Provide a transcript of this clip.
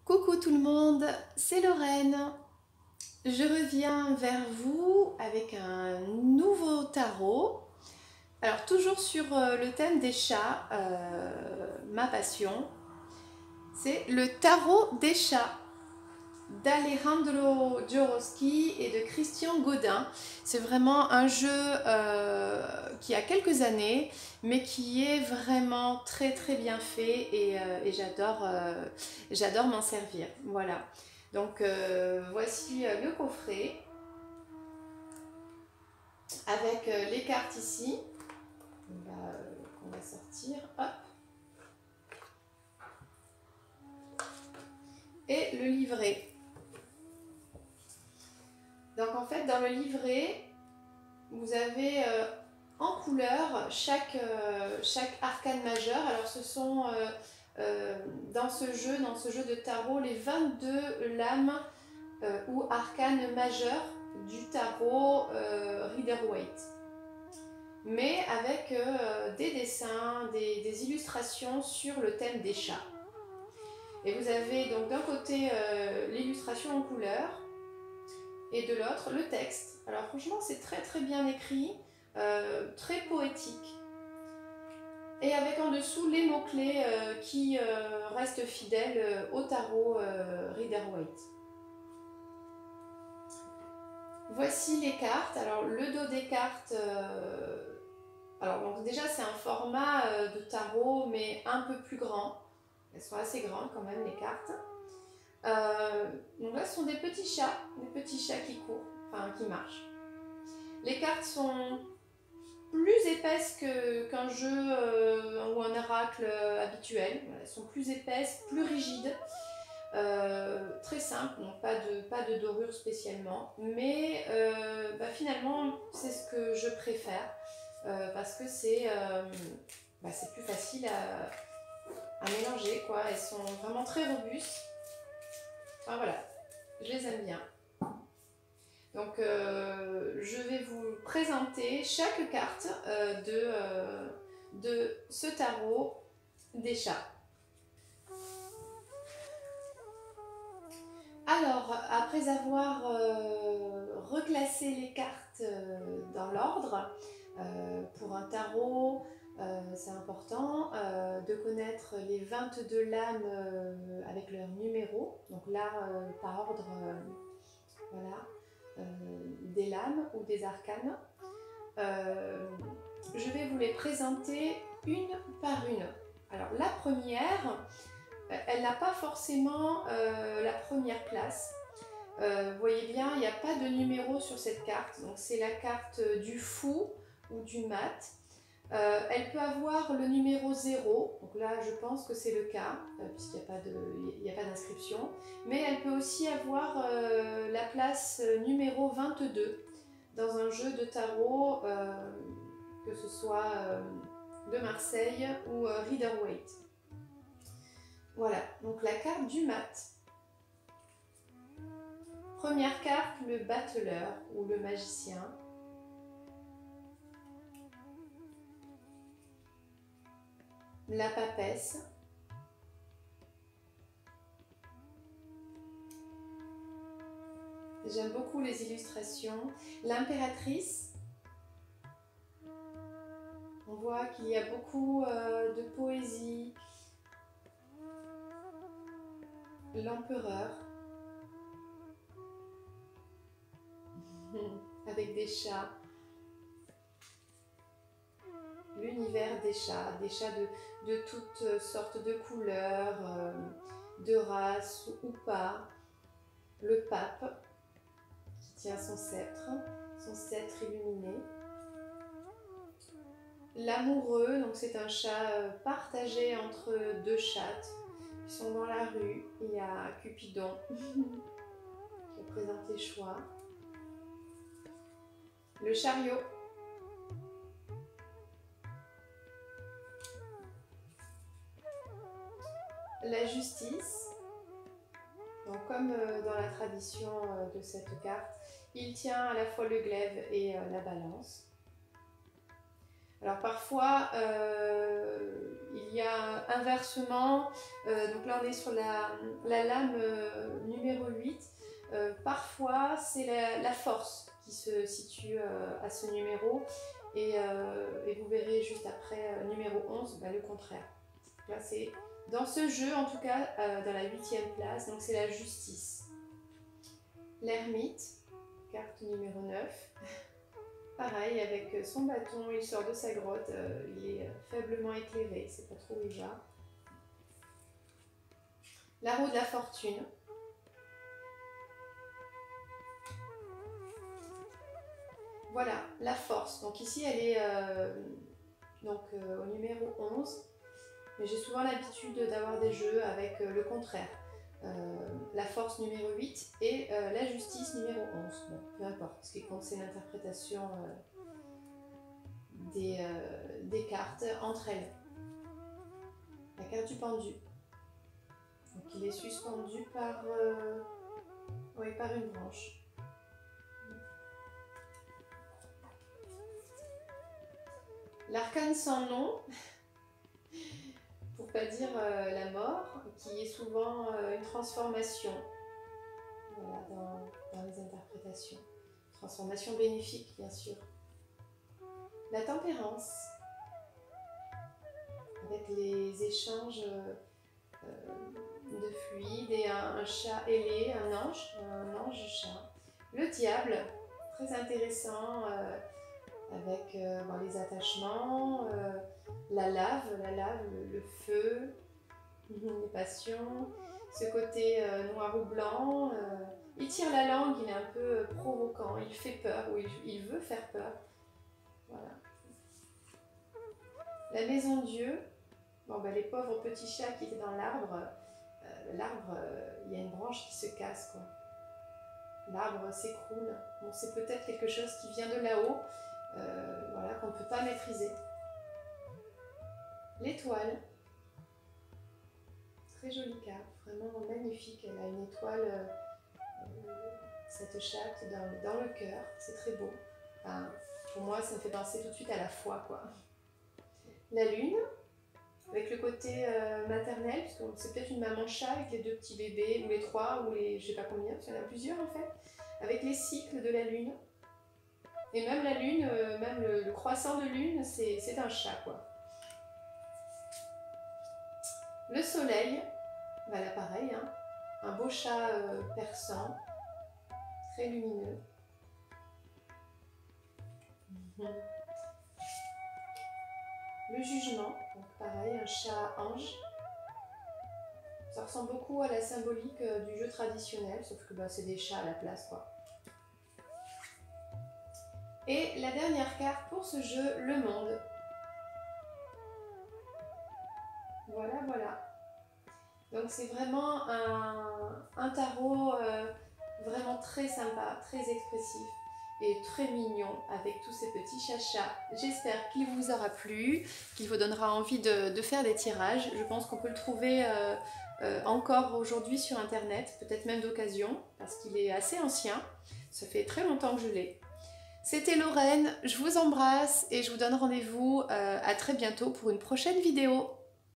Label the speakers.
Speaker 1: Coucou tout le monde, c'est Lorraine. Je reviens vers vous avec un nouveau tarot. Alors toujours sur le thème des chats, ma passion. C'est le tarot des chats d'Alejandro Jodorowsky et de Christian Godin. C'est vraiment un jeu qui a quelques années, mais qui est vraiment très très bien fait et j'adore m'en servir. Voilà. Donc voici le coffret avec les cartes ici. On va sortir. Hop. Et le livret. Donc en fait dans le livret vous avez en couleur chaque arcane majeur. Alors ce sont dans ce jeu de tarot les 22 lames ou arcanes majeures du tarot Rider-Waite, mais avec des dessins, des illustrations sur le thème des chats. Et vous avez donc d'un côté l'illustration en couleur et de l'autre le texte. Alors franchement c'est très très bien écrit, très poétique, et avec en dessous les mots-clés qui restent fidèles au tarot Rider-Waite. Voici les cartes. Alors le dos des cartes, alors donc déjà c'est un format de tarot mais un peu plus grand. Elles sont assez grandes quand même les cartes. Donc là ce sont des petits chats qui courent, enfin qui marchent. Les cartes sont plus épaisses qu'un jeu ou un oracle habituel. Elles sont plus épaisses, plus rigides. Très simple, donc pas de dorure spécialement, mais finalement c'est ce que je préfère parce que c'est plus facile à mélanger, quoi. Elles sont vraiment très robustes. Enfin voilà, je les aime bien. Donc je vais vous présenter chaque carte de ce tarot des chats. Alors, après avoir reclassé les cartes dans l'ordre, pour un tarot, c'est important de connaître les 22 lames avec leur numéro. Donc là, par ordre, voilà, des lames ou des arcanes. Je vais vous les présenter une par une. Alors, la première, elle n'a pas forcément la première place. Vous voyez bien, il n'y a pas de numéro sur cette carte. Donc c'est la carte du fou ou du mat. Elle peut avoir le numéro 0. Donc là, je pense que c'est le cas, puisqu'il n'y a pas d'inscription. Mais elle peut aussi avoir la place numéro 22 dans un jeu de tarot, que ce soit de Marseille ou Rider-Waite. Voilà, donc la carte du mat. Première carte, le battleur ou le magicien. La papesse. J'aime beaucoup les illustrations. L'impératrice. On voit qu'il y a beaucoup de poésie. L'empereur. Avec des chats. L'univers des chats de toutes sortes de couleurs, de races ou pas. Le pape qui tient son sceptre illuminé. L'amoureux, donc c'est un chat partagé entre deux chattes qui sont dans la rue. Il y a Cupidon qui représente les choix. Le chariot. La justice. Donc, comme dans la tradition de cette carte, il tient à la fois le glaive et la balance. Alors parfois, il y a inversement, donc là on est sur la lame numéro 8, parfois c'est la force qui se situe à ce numéro et vous verrez juste après numéro 11, le contraire. Là c'est dans ce jeu en tout cas dans la 8e place, donc c'est la justice. L'ermite, carte numéro 9. Pareil, avec son bâton, il sort de sa grotte, il est faiblement éclairé, c'est pas trop où il va. La roue de la fortune. Voilà, la force. Donc ici, elle est au numéro 11. Mais j'ai souvent l'habitude d'avoir des jeux avec le contraire. La force numéro 8 et la justice numéro 11. Bon, peu importe, ce qui compte c'est l'interprétation des cartes entre elles. La carte du pendu. Donc il est suspendu par une branche. L'arcane sans nom, pour pas dire la mort, qui est souvent une transformation, voilà, dans les interprétations. Transformation bénéfique, bien sûr. La tempérance, avec les échanges de fluides et un chat ailé, un ange chat. Le diable, très intéressant, avec les attachements, la lave, le feu, les passions, ce côté noir ou blanc. Il tire la langue, il est un peu provoquant, il fait peur, ou il veut faire peur. Voilà. La maison Dieu, les pauvres petits chats qui étaient dans l'arbre, il y a une branche qui se casse, quoi. L'arbre s'écroule. Bon, c'est peut-être quelque chose qui vient de là-haut, qu'on ne peut pas maîtriser. L'étoile, très jolie carte, vraiment magnifique. Elle a une étoile, cette chatte dans le cœur, c'est très beau. Enfin, pour moi, ça me fait penser tout de suite à la foi, quoi. La lune, avec le côté maternel, parce que c'est peut-être une maman chat avec les 2 petits bébés, ou les 3, ou les je sais pas combien, parce qu'il y en a plusieurs en fait, avec les cycles de la lune. Et même la lune, même le croissant de lune, c'est un chat, quoi. Le soleil, là pareil, hein, un beau chat persan, très lumineux. Le jugement, donc pareil, un chat ange. Ça ressemble beaucoup à la symbolique du jeu traditionnel, sauf que c'est des chats à la place, quoi. Et la dernière carte pour ce jeu, le monde. Voilà. Donc c'est vraiment un tarot vraiment très sympa, très expressif et très mignon avec tous ces petits chachas. J'espère qu'il vous aura plu, qu'il vous donnera envie de faire des tirages. Je pense qu'on peut le trouver encore aujourd'hui sur internet, peut-être même d'occasion, parce qu'il est assez ancien. Ça fait très longtemps que je l'ai. C'était Lorraine, je vous embrasse et je vous donne rendez-vous à très bientôt pour une prochaine vidéo.